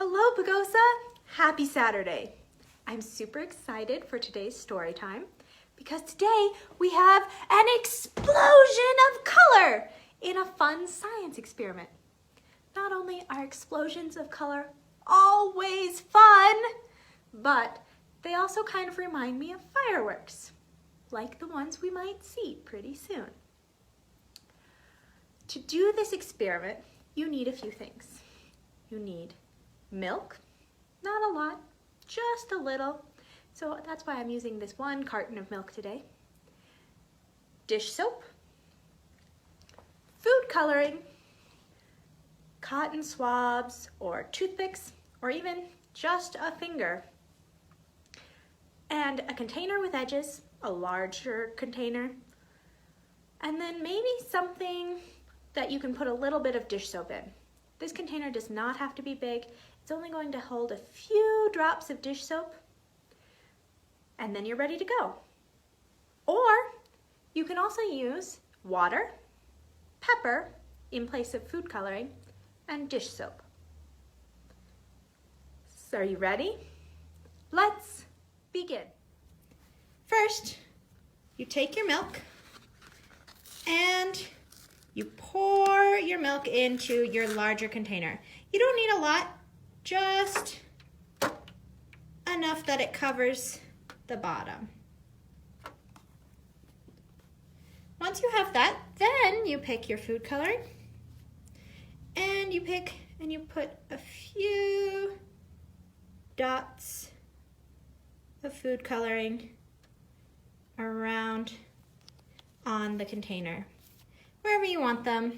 Hello, Pagosa! Happy Saturday! I'm super excited for today's story time because today we have an explosion of color in a fun science experiment. Not only are explosions of color always fun, but they also kind of remind me of fireworks, like the ones we might see pretty soon. To do this experiment, you need a few things. You need milk, not a lot, just a little. So that's why I'm using this 1 carton of milk today. Dish soap, food coloring, cotton swabs or toothpicks, or even just a finger. And a container with edges, a larger container. And then maybe something that you can put a little bit of dish soap in. This container does not have to be big. It's only going to hold a few drops of dish soap, and then you're ready to go. Or you can also use water, pepper in place of food coloring, and dish soap. So are you ready? Let's begin. First, you take your milk and you pour your milk into your larger container. You don't need a lot, just enough that it covers the bottom. Once you have that, then you pick your food coloring and you put a few dots of food coloring around on the container, wherever you want them.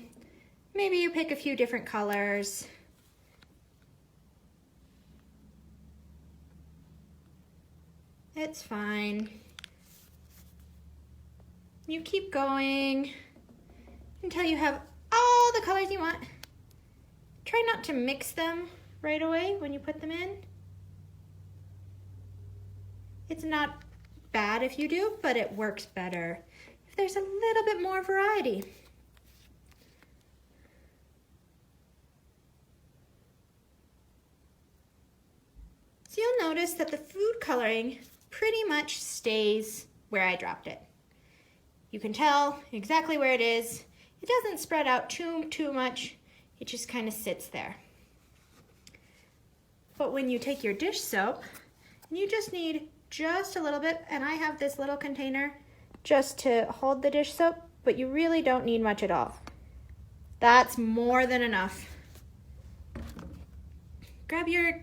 Maybe you pick a few different colors. It's fine. You keep going until you have all the colors you want. Try not to mix them right away when you put them in. It's not bad if you do, but it works better if there's a little bit more variety. So you'll notice that the food coloring pretty much stays where I dropped it. You can tell exactly where it is. It doesn't spread out too much. It just kind of sits there. But when you take your dish soap, you just need just a little bit, and I have this little container just to hold the dish soap, but you really don't need much at all. That's more than enough. Grab your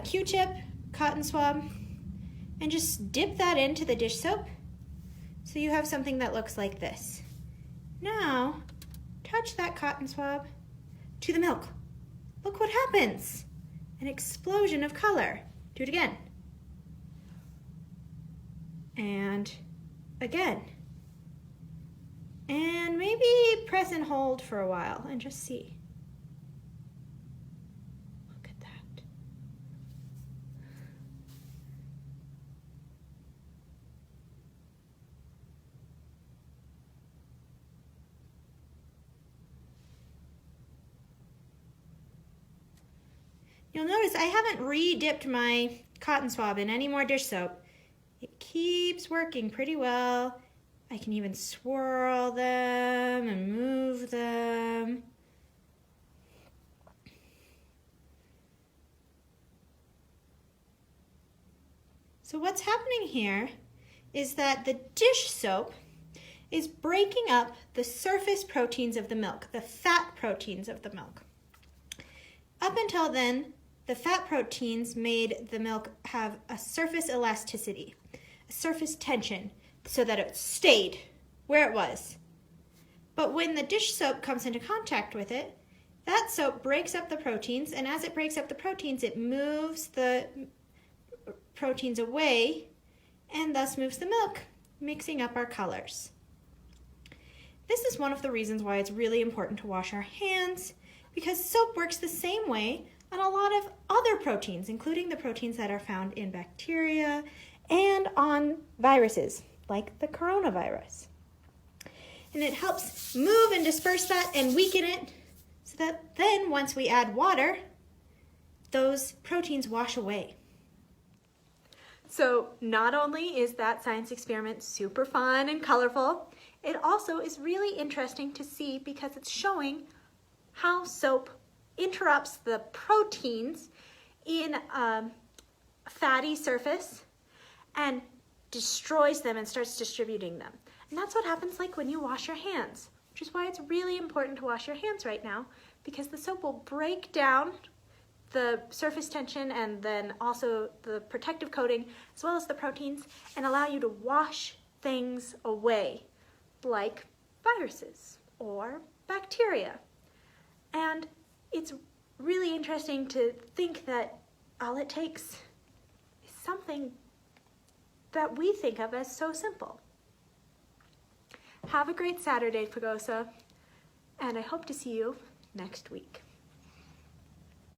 Q-tip, cotton swab, and just dip that into the dish soap so you have something that looks like this. Now, touch that cotton swab to the milk. Look what happens. An explosion of color. Do it again. And again. And maybe press and hold for a while and just see. Look at that. You'll notice I haven't re-dipped my cotton swab in any more dish soap. It keeps working pretty well. I can even swirl them and move them. So what's happening here is that the dish soap is breaking up the surface proteins of the milk, the fat proteins of the milk. Up until then, the fat proteins made the milk have a surface elasticity, a surface tension, so that it stayed where it was. But when the dish soap comes into contact with it, that soap breaks up the proteins, and as it breaks up the proteins, it moves the proteins away and thus moves the milk, mixing up our colors. This is one of the reasons why it's really important to wash our hands, because soap works the same way on a lot of other proteins, including the proteins that are found in bacteria and on viruses, like the coronavirus. And it helps move and disperse that and weaken it so that then once we add water, those proteins wash away. So not only is that science experiment super fun and colorful, it also is really interesting to see because it's showing how soap interrupts the proteins in a fatty surface and destroys them and starts distributing them. And that's what happens like when you wash your hands, which is why it's really important to wash your hands right now, because the soap will break down the surface tension and then also the protective coating as well as the proteins and allow you to wash things away like viruses or bacteria. And it's really interesting to think that all it takes is something that we think of as so simple. Have a great Saturday, Pagosa, and I hope to see you next week.